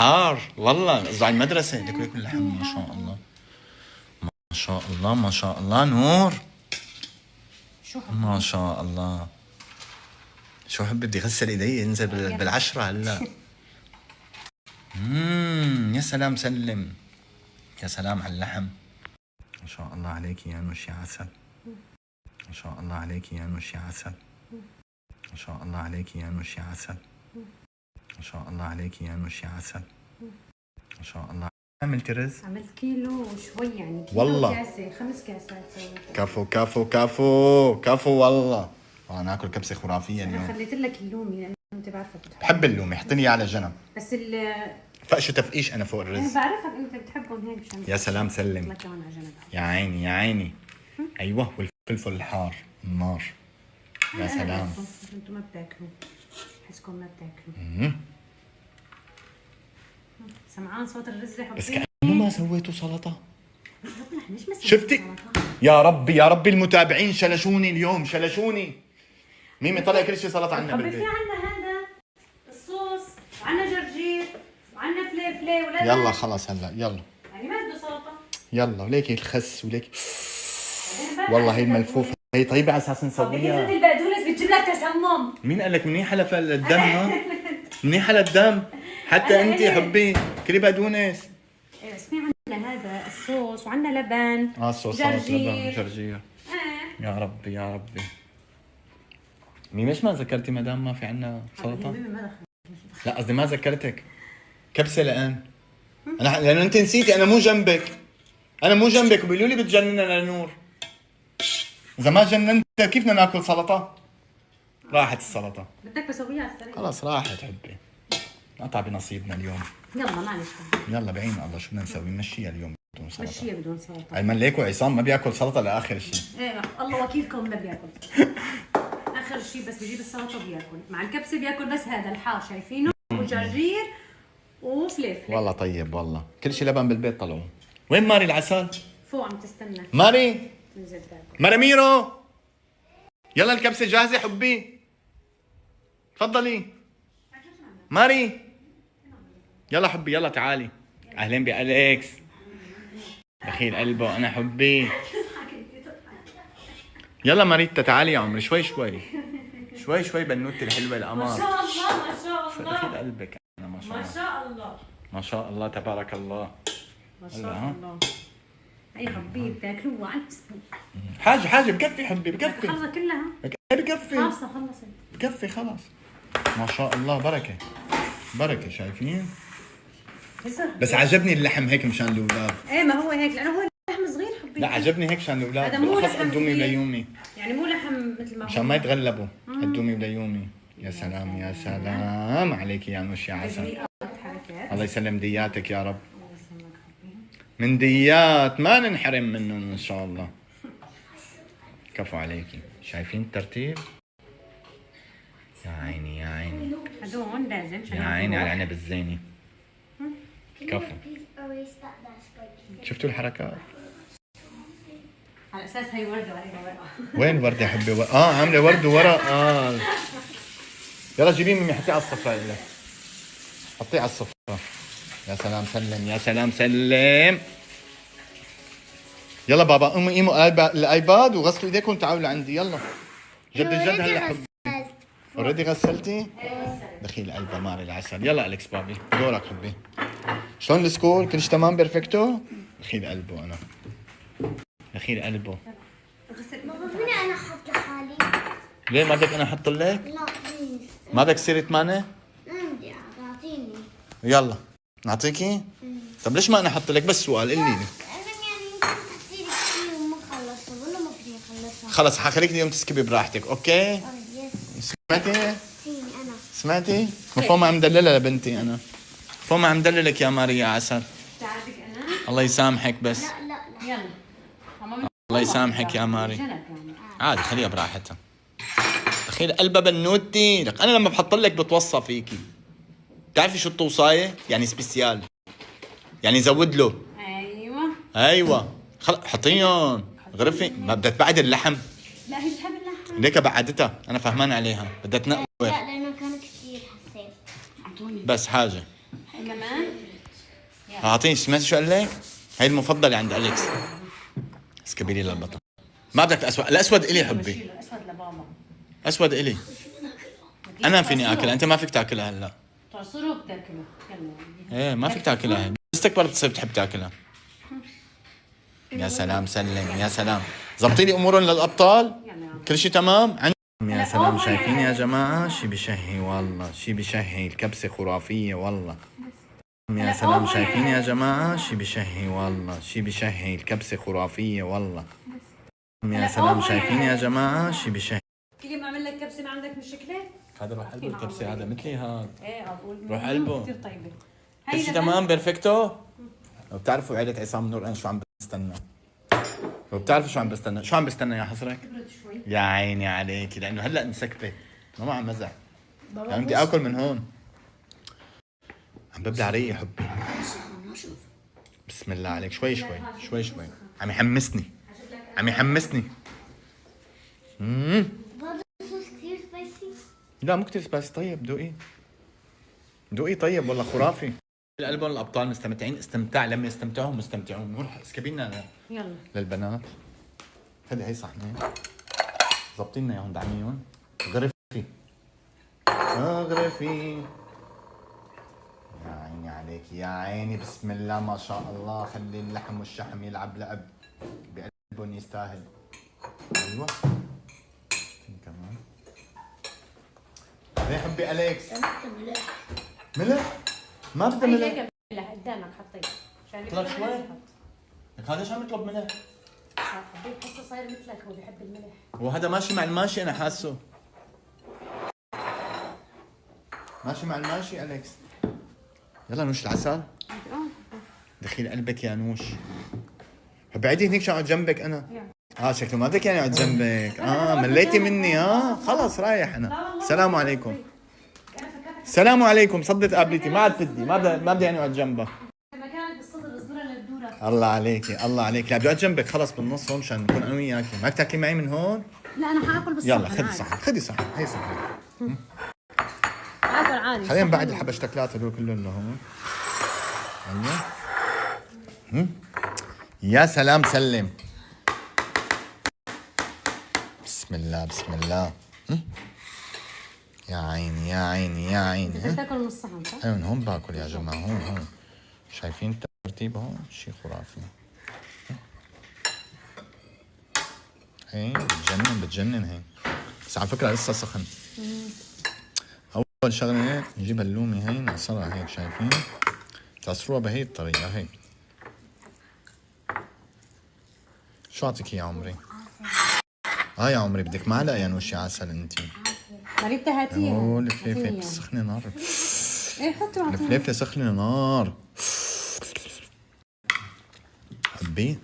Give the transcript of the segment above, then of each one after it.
حار والله، قصدي على المدرسة. لك وياكل اللحم ما شاء الله ما شاء الله ما شاء الله. نور شو حبي؟ ما شاء الله. شو حب بدي غسل ايدي انزل بالعشرة هلا. يا سلام سلم، يا سلام على اللحم. ما شاء الله عليك يا نوش يا عسل. ما شاء الله عليك يا نوش يا عسل. ما شاء الله عليك يا نوش يا عسل. ما شاء الله عليك يا نوش يا عسل. ما شاء الله. عملتي رز؟ عملت كيلو وشوي يعني، كيلو والله. كاسة 5 كاسات سويتها. كفو كفو كفو كفو والله. ناكل كبسة خرافية انا اليوم. خليت لك اللومي لانه انت بعرفك بتحب. بحب اللومي، حطني اياه على جنب. بس فقشوا تفقيش انا فوق انا الرز. بعرفك انت بتحبهم هيك مشان يا سلام سلم. لك كمان على جنب. يا عيني يا عيني. ايوه، والفلفل الحار النار. يا سلام. انتم ما بتاكلوا، بحسكم ما بتاكلوا. سمعان صوت الرز يا حبيبي؟ بس كأنه ما سويتوا سلطة. مش مسوي شفتي؟ سلطة. يا ربي يا ربي، المتابعين شلشوني اليوم، شلشوني. ميمي طلع كل شيء سلطة عنا حبيبي في بالبيت. عنا هذا الصوص، وعنا جرجير، وعنا فليفله ولا يلا خلص هلا يلا. يعني ما بده سلطة. يلا وليكي الخس وليكي. والله هي الملفوفة هي طيبة على اساس طب نسويها. البقدونس بتجيب لك تسمم. مين قال لك منيحة للدم؟ ها منيحة للدم. حتى انت حبي كلي بقدونس. ايه بس في عندنا هذا الصوص وعندنا لبن. الصوص سلطة لبن جرجير. جرجير. ايه يا ربي يا ربي. مين ليش ما ذكرتي مدام ما في عنا سلطة؟ ما دخل. لا قصدي ما ذكرتك كبسة الآن. أنا لأنه أنت نسيتي، أنا مو جنبك. أنا مو جنبك وبيقولوا لي بتجننا لنور. إذا ما جننت كيف بدنا ناكل سلطة؟ راحت السلطة. بدك بسويها على السريع. خلاص راحت حبي. قطع بنصيبنا اليوم. يلا معلش. يلا بعين الله شو بدنا نسوي، نمشيها اليوم بدون سلطة. مشيها بدون سلطة. أيمن ليك وعصام ما بياكل سلطة لآخر شيء. ايه الله وكيلكم ما بياكل. اخر شيء بس بجيب السلطة بياكل، مع الكبسة بياكل بس هذا الحار شايفينه، وجرجير وفليفل. والله طيب والله، كل شيء لبن بالبيت طلعوا. وين ماري العسل؟ فوق عم تستنى ماري تنزل تاكل. مراميرو يلا الكبسة جاهزة حبي. تفضلي ماري. يلا حبي يلا تعالي. اهلين بأليكس. دخيل قلبه انا حبي. يلا ماريتا تعالي يا عمري. شوي شوي شوي شوي بنوتي الحلوة القمر. ما شاء الله ما شاء شوي الله دخيل قلبك انا ما شاء ما الله. شاء الله ما شاء الله تبارك الله. ما شاء الله. اي حبيبي بتاكلوها على الاسبوع. حاجة بكفي حبي بكفي. خلص كلها. بكفي خلصت خلصت. بكفي خلاص. ما شاء الله بركة بركة. شايفين؟ بس عجبني اللحم هيك مشان الاولاد. ايه ما هو هيك لانه هو لحم صغير حبيبي. لا عجبني هيك مشان الاولاد. هذا مو بالاخص لحم قدومي كبير. وليومي يعني مو لحم مثل ما هو مشان ما يتغلبوا. قدومي وليومي. يا سلام يا سلام عليك يا نوش يا عسل. حركات. الله يسلم دياتك يا رب. من ديات ما ننحرم منهم ان شاء الله. كفو عليكي. شايفين الترتيب؟ يا عيني يا عيني هدول لازم يا عيني على العنب الزيني. كفو. شفتوا الحركات؟ على اساس هي ورده وعليها ورقه. وين ورده يا حبي؟ عامله ورد وورق. يلا جيبيه ميمي حطيه على الصفرة لك. حطيه على الصفرة. يا سلام سلم يا سلام سلم. يلا بابا قيموا الايباد وغسلوا ايديكم وتعالوا لعندي يلا. جد الجد هلا حبي. اوريدي غسلتي؟ دخيل قلبها ماري العسل. يلا اليكس بابي دورك حبي. شلون السكول؟ كل شيء تمام بيرفكتو؟ دخيل قلبه انا. دخيل قلبه. بابا مني انا احط لحالي؟ ليه ما بدك انا احط لك؟ لا بليز. ما بدك تصيري 8؟ عندي اعطيني. يلا نعطيكي؟ طب ليش ما انا احط لك؟ بس سؤال قولي لي. انا يعني يمكن تحكي لي كثير وما خلصها ولا ما فيني اخلصها. خلص حخليك اليوم تسكبي براحتك، اوكي؟ يس سمعتي؟ فيني انا. سمعتي؟ مفهومة عم دللها لبنتي انا. مفهومة عم دللك يا ماريا عسل. تعرفك انا؟ الله يسامحك بس. لا لا لا. يلا. الله يسامحك يا ماري. جنب يعني. عادي خليها براحتها. دخيل قلبها بنوتي. لك انا لما بحط لك بتوصى فيكي. بتعرفي شو التوصاية؟ يعني سبيسيال. يعني زود له. ايوه حطيهم غرفي. ما بدها تبعد اللحم. لا هي بتحب اللحم. ليك بعدتها انا فهمان عليها. بدها تنقور لا لانه كان كثير حسيت. اعطوني بس حاجة. كمان اعطيني، سمعت شو قال لك؟ هي المفضله عند اليكس. اسكبي لي للبطل. ما بدك الاسود؟ الاسود الي حبي. الاسود لبابا. اسود الي. انا فيني اكلها، انت ما فيك تاكلها هلا. تعصره وبتاكله. يلا. ايه ما فيك تاكلها، بس تكبر بتصير بتحب تاكلها. يا سلام سلم، يا سلام. زبطي لي امورهم للابطال. كل شيء تمام. يا سلام، شايفين يا جماعه؟ شي بشهي والله، شي بشهي. الكبسه خرافيه والله. يا سلام، شايفين يا جماعه؟ شي بشهي والله، شي بشهي. الكبسه خرافيه والله. يا سلام، شايفين يا جماعه؟ شي بشهي. تيجي بعمل لك كبسه ما عندك مشكله؟ هذا روح قلبه الكبسه، هذا مثلي هذا. ايه اقول روح قلبه. كثير طيبه. كل شيء تمام بيرفكتو. وبتعرفوا عيلة عصام نور انا شو عم بستنى؟ وبتعرفوا شو عم بستنى؟ شو عم بستنى يا حصرك؟ تبرد شوي. يا عيني عليكي، لانه هلا مسكته، ما عم مزح. يعني بدي اكل من هون. عم ببلع ريقي حبي. بسم الله عليك، شوي شوي شوي شوي. عم يحمسني، عم يحمسني. بابا صوص كثير سبايسي. لا مو كتير سبايسي. طيب دوقي، دوقي. طيب والله خرافي. الالبوم الابطال مستمتعين استمتاع، لما يستمتعوا مستمتعون. نور اسكبي لنا يلا للبنات. خلي هي صحنين، ظبطي لنا اياهم، دعميهم. غرفي اغرفي. يا عيني عليك، يا عيني. بسم الله ما شاء الله. خلي اللحم والشحم يلعب لعب بقلبهم، يستاهل. ايوه كمان. ليه حبي اليكس؟ ملح؟ ما بدي ملح. هيك ملح قدامك حطيت عشان اطلق شوي. لك هذا شو عم يطلب ملح؟ حبيت حسه صاير مثلك، هو بيحب الملح. وهذا ماشي مع الماشي، انا حاسه ماشي مع الماشي. اليكس يلا نوش العسل. دخيل قلبك يا نوش. بعيدي هنيك شو اقعد جنبك انا. شكله ما بدك يعني اقعد جنبك. مليتي مني. خلص رايح انا. السلام عليكم. السلام عليكم. صدت قابلتي، ما عاد بدي، ما بدي يعني اقعد جنبك. مكانك بالصدر اصدرها للدوره. الله عليكي، الله عليك. لا بدي اقعد جنبك خلص بالنص هون مشان نكون انا وياكي. ما بدك تاكلي معي من هون؟ لا انا حاكل بالصحن. يلا خدي صحن، خدي صحن. هي صحن. اكل عادي. خلينا بعد الحبشتكلات هدول كلهم لهون. ايوه. يا سلام سلم. بسم الله بسم الله. يا عيني يا عيني يا عيني. انت بتاكل من الصحن صح؟ ايوه هون باكل يا جماعه. هون شايفين الترتيب هون؟ شيء خرافي. هي بتجنن هي. بس على فكره لسه سخن. اول شغله نجيب اللومه هي نعصرها هيك، شايفين؟ تعصروها بهي الطريقه هيك. شو اعطيك يا عمري؟ يا عمري بدك معلقه يا نوشي عسل انت. مريبتها هاتيها. الفليفله سخنه نار. ايه حطوا الفليفله سخنه نار. حبي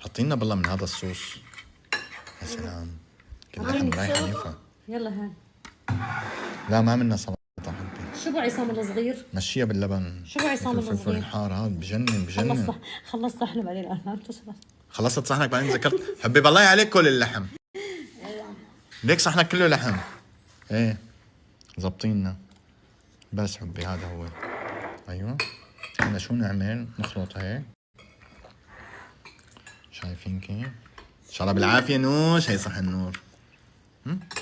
حطي لنا بالله من هذا الصوص. يا سلام. اللحم رايح ينفع. يلا هان. لا ما عملنا سلطه حبي. شو ابو عصام الصغير؟ مشيها باللبن. شو ابو عصام الفلفل الصغير؟ الحار هذا بجنن. خلصت صحن بعدين اهلا. خلصت صحنك بعدين ذكرت. حبي بالله عليك كل اللحم. ليك صحنك كله لحم. ايه ظبطينا بس حبي. هذا هو. ايوه هلا شو نعمل؟ نخلط هيك. شايفين كيف؟ ان شاء الله بالعافيه نوش. هي صحن نور.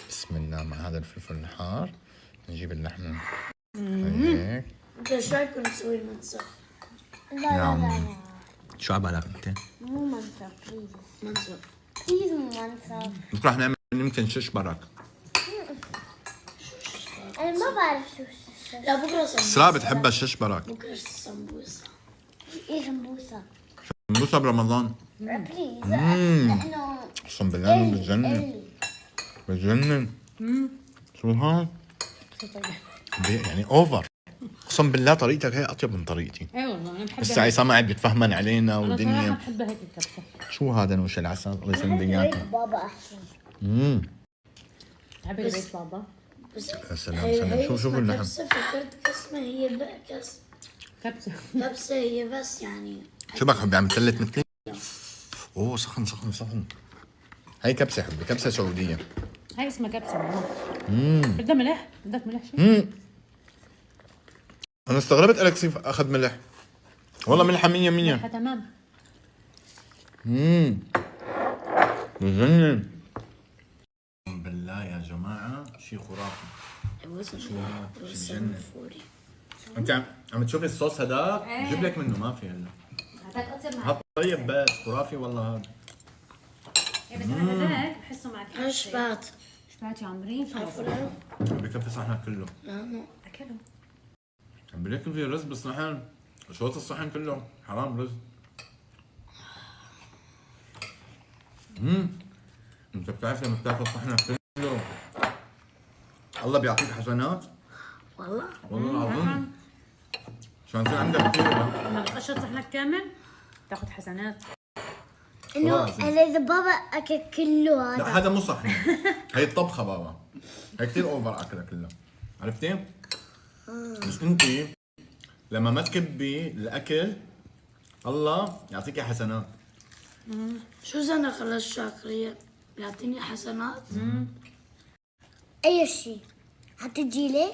بسم الله. مع هذا الفلفل الحار نجيب اللحمه هيك. انت شو رايكم نسوي المنسف؟ يا عمي شو عبالك انت؟ مو منسف بليز. منسف بليز مو منسف. بكره رح نعمل يمكن ششبرك. انا ما بعرف شو لا بكره سمبوسه. اسراء بتحبها الششبرك. بكره سمبوسه. ايه سمبوسه؟ سمبوسه برمضان. بليز لانه اقسم بالله بتجنن. شو هاد؟ يعني اوفر. اقسم بالله طريقتك هي اطيب من طريقتي. اي والله انا بحبها. لسه عصام قاعد بيتفهمن علينا انا صراحه والدنيا. بحبها هيك الكبسه. شو هذا نوش العسل؟ الله يسلمك اياك. بابا احسن. بتحبي بيت بابا؟ يا سلام سلام. شوفوا اللحم. كبسه فكرت كسمه هي كبسه. كبسه هي بس يعني. شو بك حبي عم تلت مثلي؟ اوه سخن سخن سخن. هي كبسه حبي، كبسه سعوديه. هاي اسمها كبسه ماما. بدها ملح؟ بدك ملح شيء؟ انا استغربت الكسي اخذ ملح. والله ملحه 100. تمام. بجنن بالله يا جماعه، شيء خرافي. شيء بجنن. انت عم تشوفي الصوص هداك؟ جيب لك منه، ما في هلا. هذاك اطيب معك. هاد طيب بس خرافي والله هذا. بس انا هذاك بحسه معك. انا شبعت. شبعت يا عمرين؟ بكفي صحنك كله. لا اكله. عم بلاقي في رز بالصحن، شوط الصحن كله، حرام رز. انت بتعرف لما بتاكل صحنك كله الله بيعطيك حسنات. والله العظيم. عشان يصير عندك كثير. لما بتقشر صحنك كامل تاخذ حسنات. انه اذا بابا اكل كله لا هذا. هذا مو صحن. هي الطبخه بابا. هي كثير اوفر اكلها كلها. عرفتي؟ بس انت لما ما تكبي الاكل الله يعطيكي حسنات. شو زنا خلص شاكرية يعطيني حسنات. اي شيء حتجي ليه؟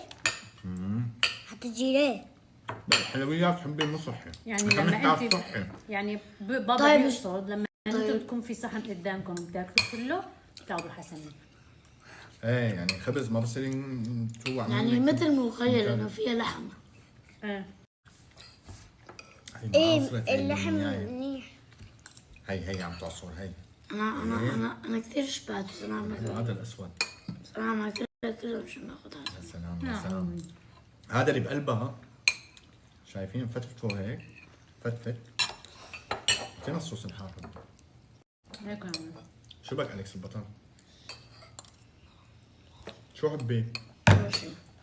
حتجي ليه؟ لا الحلويات حبي مو صحي. يعني نحن لما نحكي على انت الصحي. يعني بابا طيب. بيقصد لما انتم تكون في صحن قدامكم وبتاكلوا كله بتاخذوا حسنات. ايه يعني خبز ما بصير ينتوع يعني مثل مخيل انه فيها لحم. ايه اللحم منيح. هي عم تعصر هي. انا كثير شبعت بصراحة. هذا الاسود. بصراحة ما كله مش ناخذ هذا. يا سلام يا سلام. هذا اللي بقلبها شايفين فتفتوا هيك فتفت. اعطينا الصوص الحار. هيك عمري. شو بك اليكس البطل؟ شو حبي؟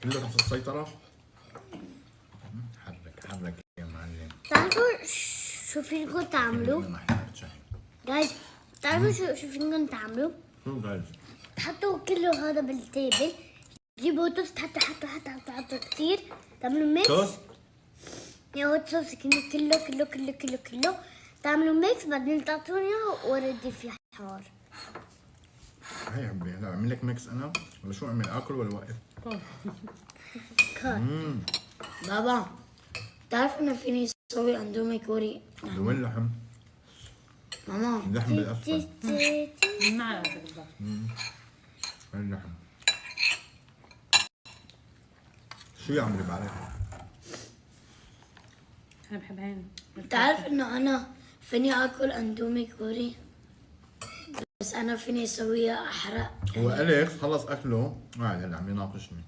كله تحت السيطرة؟ حرك يا معلم. تعرفوا شو فيكم تعملوا؟ جايز تعرفوا شو فيكم تعملوا؟ شو جايز؟ تحطوا كله هذا بالتيبل، تجيبوا توست حطوا كثير، تعملوا ميكس. توست؟ يا هوت صوص كله تعملوا ميكس، بعدين تعطوني اياه وردي في حار. هي حبي هلا اعمل لك ميكس انا ولا شو اعمل؟ اكل ولا وقف؟ كان بابا تعرف انه فيني اسوي اندومي كوري؟ وين لحم؟ ماما اللحم بالاسفل. معلقه بالضبط. وين اللحم؟ شو يا عمري بعرف؟ انا بحب هين. تعرف انه انا فيني اكل اندومي كوري، بس انا فيني اسويها احرق. هو اليكس خلص اكله قاعد هلا عم يناقشني.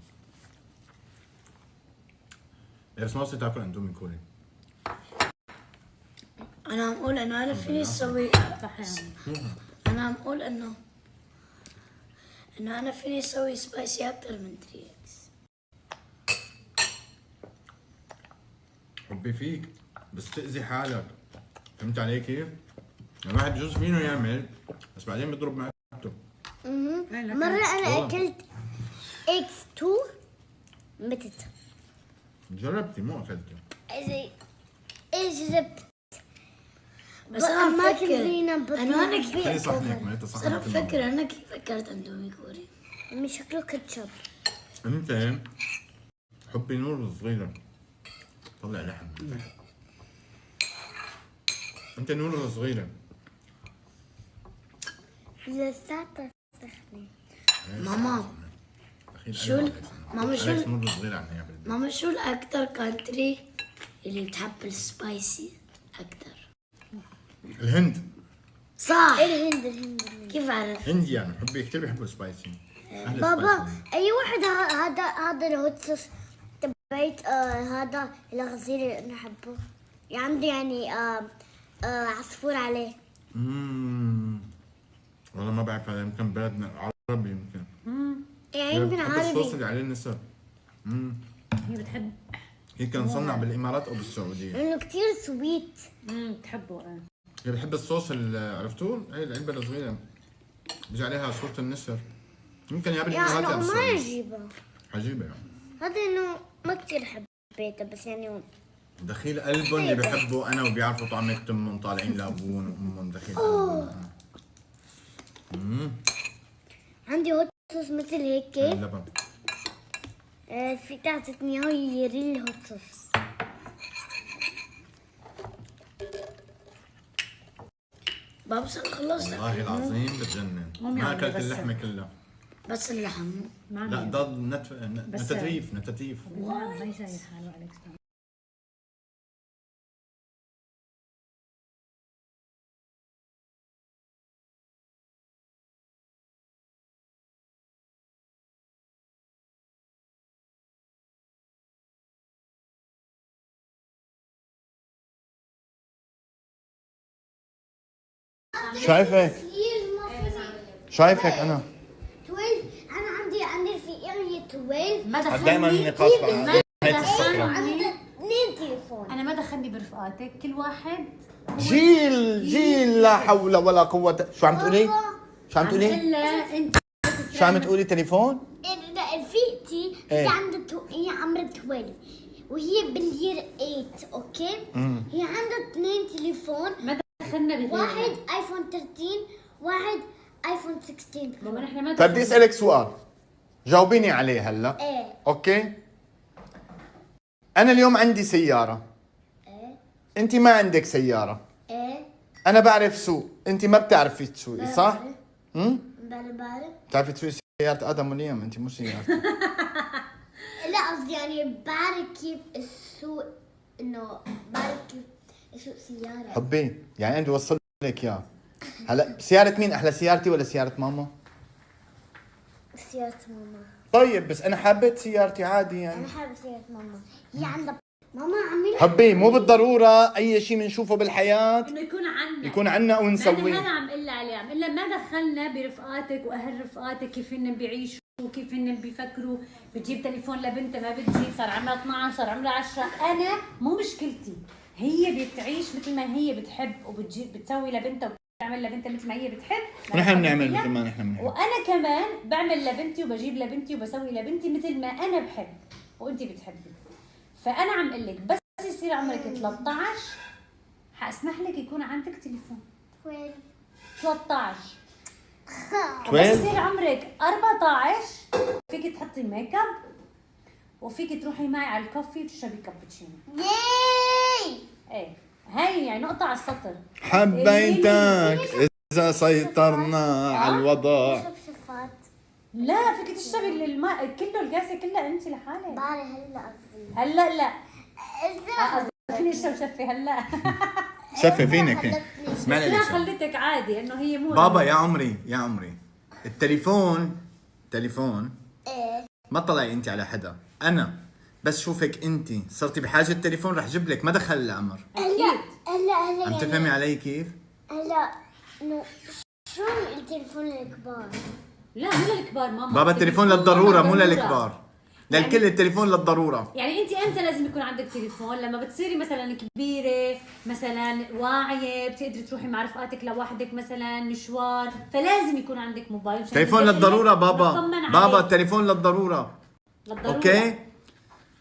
اليكس ما بصير تاكل اندومي كوري. انا عم اقول انه انا فيني اسوي. صح يا عمري. انا عم اقول انه انا فيني اسوي سبايسي اكثر من 3 اكس. حبي فيك بس تأذي حالك. فهمت علي كيف؟ الواحد بجوز فينه يعمل بس بعدين بيضرب معدته. مرة انا اكلت اكس 2 متت. جربتي مو اكلتي. ايش جبت؟ بس انا ما كنت زينة خلي صحنك ما انت صحنك. انا بفكر انا كيف فكرت اندومي كوري. مش شكله كاتشب. انت حبي نور صغيرة. طلع لحم. انت نور صغيرة. لساتها سخنة. ماما شو الأكتر كانتري اللي بتحب السبايسي أكتر؟ الهند. صح. الهند. كيف عرفت؟ هندي يعني حبي كثير بيحبوا السبايسي. بابا أي واحد هذا الهوت صوص تبعت هذا الغزير اللي نحبه. عندي يعني عصفور عليه. والله ما بعرف هذا يمكن بلدنا عربي يمكن. يعني يمكن عربي. الصوص اللي عليه النسر. هي بتحب. هي كان مصنع بالامارات او بالسعوديه. لانه كثير سويت. بتحبه ايه. هي بتحب الصوص اللي عرفتوه؟ هي العلبه الصغيره بيجي عليها صورة النسر. يمكن يا بالامارات يعني او ما بالسعوديه. عجيبه. عجيبه يعني. هذا انه ما كثير حبيته بس يعني دخيل قلبهم اللي بيحبوا انا وبيعرفوا طعمة تمهم طالعين لابوهم وامهم دخيل قلبهم. عندي هوت صوص مثل هيك. اللبن. في تعطتني اياه يري هوت صوص. بابا خلصت. والله العظيم بتجنن. ما اكلت اللحمه كلها. بس اللحم. لا ضل نتاتيف نتاتيف. ما يساير حاله أليكس. شايفك شايفك انا 12 انا عندي في اريا 12 ما دخلني دائما النقاش مع نهاية السفرة. عندي 2 تليفون. انا ما دخلني برفقاتك، كل واحد جيل لا حول ولا قوة. شو عم تقولي؟ شو عم تقولي؟ الا انت شو عم تقولي تليفون؟ رفيقتي إيه. هي عمرها 12 وهي بالير 8 اوكي؟ هي عندها 2 تليفون، ما دخلنا بهذا. واحد ايفون 13 واحد ايفون 16 بابا نحن ما طيب بدي اسألك سؤال جاوبيني عليه هلا. ايه اوكي؟ أنا اليوم عندي سيارة. ايه أنت ما عندك سيارة. ايه أنا بعرف سوق، أنت ما بتعرفي تسوقي صح؟ بعرف بتعرفي تسوقي سيارة آدم واليوم، أنت مو سيارتي. لا قصدي يعني بعرف كيف السوق، انه بعرف كيف اسوق سيارة. حبي يعني أنا بدي أوصل لك إياه. هلا سيارة مين أحلى، سيارتي ولا سيارة ماما؟ سيارة ماما. طيب بس أنا حبيت سيارتي عادي يعني. انا حابة سيارة ماما، هي عندها ماما عملت حبي مو بالضرورة أي شيء بنشوفه بالحياة انه يكون عنا يكون عنا ما أنا ونسويه. هذا عم قل عليه، عم قل ما دخلنا برفقاتك واهل رفقاتك كيف هن بيعيشوا وكيف هن بيفكروا. بتجيب تليفون لبنتها ما بتجيب، صار عمرها 12 صار عمرها 10. انا مو مشكلتي، هي بتعيش مثل ما هي بتحب وبتجيب بتسوي لبنتها وبتعمل لبنتها مثل ما هي بتحب. ونحن بنعمل مثل ما نحن بنحب. وانا كمان بعمل لبنتي وبجيب لبنتي وبسوي لبنتي مثل ما انا بحب وانت بتحبي. فانا عم قل لك بس يصير عمرك 13 حاسمح لك يكون عندك تليفون 12 13. بس 12 يصير عمرك 14 فيك تحطي ميك اب وفيك تروحي معي على الكوفي وتشربي كابتشينو. ياي ايه هاي يعني نقطة على السطر. حبيتك إذا سيطرنا على الوضع. شوف شفات لا فيك تشربي الماء كله القاسة كلها انت لحالك. بعرف هلا قصدي هلا لا إذا فيني اشرب شفي هلا. شفي فينك اسمعني انا لي خليتك عادي انه هي مو بابا يا عمري التليفون ايه ما طلعي انت على حدا. انا بس شوفك انت صرتي بحاجه تليفون رح جيب لك، ما دخل الامر. اكيد. هلا عم تفهمي علي كيف؟ هلا انه شو التليفون الكبار؟ لا مو للكبار ماما. بابا التليفون للضروره مو للكبار، للكل التليفون للضروره. يعني انت امتى لازم يكون عندك تليفون؟ لما بتصيري مثلا كبيره مثلا واعيه بتقدري تروحي مع رفقاتك لوحدك مثلا مشوار، فلازم يكون عندك موبايل. تليفون للضروره بابا. نطمن بابا عليك. التليفون للضروره. للضرورة. اوكي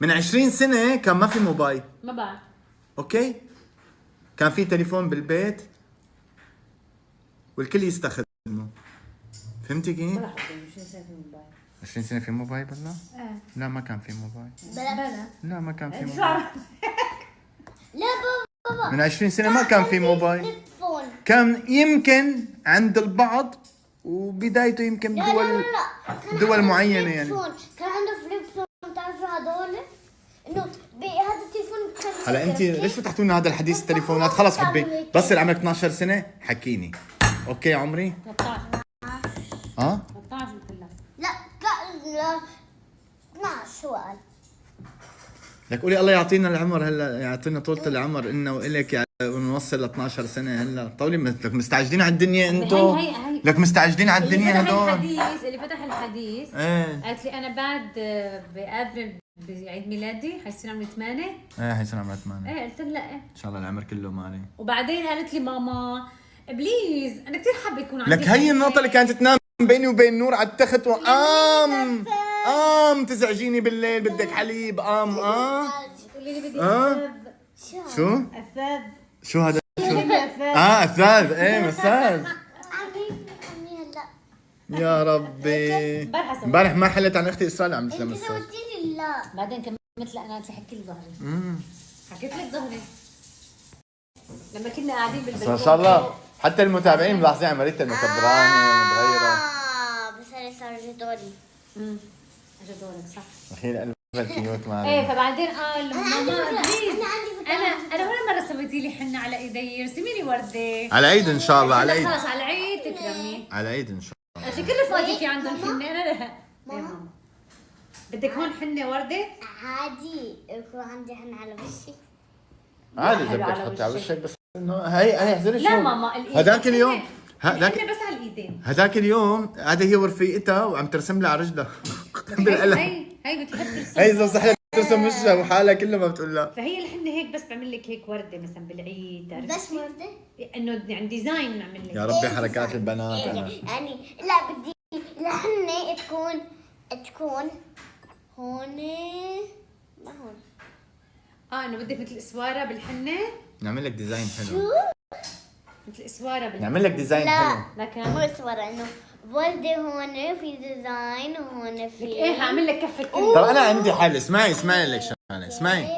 من 20 سنه كان ما في موبايل. ما بعرف. اوكي كان في تليفون بالبيت والكل يستخدمه. فهمتي كيف؟ ولا حدا مش شايف الموبايل. 20 سنه في موبايل بالله؟ ايه لا ما كان في موبايل. بلا لا ما كان في شو موبايل. عرفت؟ لا بابا من 20 سنه ما كان في موبايل. تليفون. كان يمكن عند البعض وبدايته يمكن لا لا بدول لا كان دول عنده معينه فليب يعني. فون. كان عنده فليب فون، بتعرفوا هذول انه بهذا التليفون كان هلا انت كيف؟ ليش فتحتوا لنا هذا الحديث التليفونات؟ خلص حبي بصير عمرك 12 سنه حكيني. اوكي عمري 13 ها 13 قلت لك. لا 12 شو قال؟ لك قولي الله يعطينا العمر هلا، يعطينا طولة العمر إنا وإلك يعني ونوصل ل 12 سنة هلا. طولي لك مستعجلين على الدنيا انتو. هي. لك مستعجلين على الدنيا هدول. اللي فتح الحديث ايه قالت لي انا بعد بابريل بعيد ميلادي حيصير عمري 8. ايه حيصير عمرها 8 ايه قلت لها ايه. ان شاء الله العمر كله مالي. وبعدين قالت لي ماما بليز انا كثير حابه يكون عندي لك هي النقطة اللي كانت تنام بيني وبين نور على التخت تزعجيني بالليل بدك حليب قولي لي بدي آه. شو؟ أفاذ. شو هذا؟ قولي لي أفاذ. أثاث ايه مساج. عمي هلا يا ربي امبارح امبارح ما حلت عن اختي اسراء اللي عم تسلم انت مساج. قلت لي لا. بعدين كملت لها انا قالت لي حكي لي ظهري. حكيت لك ظهري لما كنا قاعدين بالبلكونه. ما شاء الله حتى المتابعين ملاحظين على مريتا مكبرانه ومتغيره. بس هلا صار جدولي. اجى دورك صح. اخيرا قلبك كيوت معنا. ايه فبعدين قال ماما بليز انا عندي فكره. انا ولا مره سويتي لي حنه على ايدي، ارسمي لي ورده. على عيد ان شاء الله، على عيد. خلص على العيد تكرمي. على عيد ان شاء الله. انت كل رفقاتي في عندهم حنه، انا لا. ماما بدك هون حنه ورده؟ عادي يكون عندي حن على وشي. عادي اذا حلو بدك على تحطي على وشك. وشك، بس انه هي احذري شو. لا ماما الايد هذاك اليوم الحنه بس على الايدين. هذاك اليوم هذه هي ورفيقتها وعم ترسم لها على رجلها بالقلم. هي بتحط ترسم. هي اذا صح لك ترسم وشها وحالها كلها ما بتقول لا. فهي الحنه هيك بس بعمل لك هيك ورده مثلا بالعيد، عرفتي؟ بس ورده؟ انه يعني ديزاين نعمل لك. يا ربي حركات البنات انا. يعني لا بدي الحنة تكون هون، ما هون. انه بدك مثل اسواره بالحنه، نعمل لك ديزاين حلو. مثل اسواره بالحنه. نعمل لك ديزاين لا حلو. لكن مو صورة انه وردة هون في ديزاين وهون في ايه هعمل لك كفه طب انا عندي حل، اسمعي لك شغله، اسمعي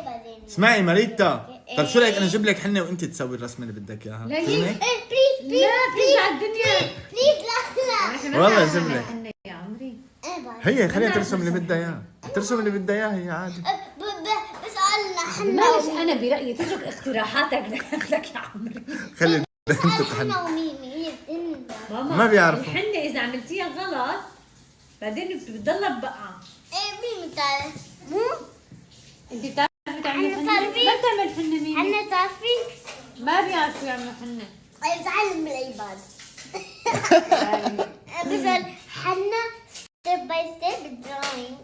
اسمعي مريتا. طب شو رايك انا اجيب لك حنه وانت تسوي الرسمه اللي بدك اياها؟ لا فيني؟ ايه بليز لا بليز على الدنيا. بليز لا إحنا ما والله بنعمل جيب لك. حنة يا عمري. ايه بعد هي خليها ترسم اللي بدها اياه، ترسم اللي بدها اياه هي عادي. بس قالنا حنا معلش انا برايي تترك اقتراحاتك لك يا عمري. خلي البنت تحن. حنا وميمي هي ماما ما بيعرفوا. الحنه اذا عملتيها غلط بعدين بتضلها بقعه. ايه ميمي تعال مو انت بتعرفي تعملي أنا حنه؟ تعرفي؟ ما بتعمل حنه ميمي. حنا تعرفي؟ ما بيعرفوا يعملوا حنه. ايه بتعلم من الايباد. بس حنا ستيب باي ستيب دراينج.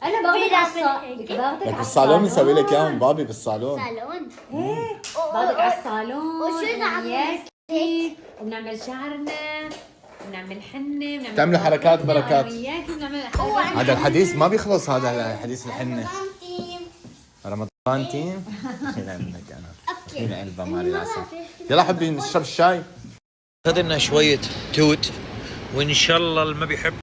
انا باخذك على بيعرف باخذك لك على بالصالون بنسوي لك اياهم بابي بالصالون. صالون. ايه باخذك على الصالون. وشو إذا عملت وياكي وبنعمل شعرنا، بنعمل حنه، بنعمل بتعملي حركات بركات. وياكي بنعمل هذا الحديث ما بيخلص، هذا الحديث الحنه. تيم. رمضان تيم. هنا منك انا. اوكي. هنا قلبها ماري العسل. يلا حبي نشرب الشاي. اخذ لنا شويه توت، وان شاء الله اللي ما بيحب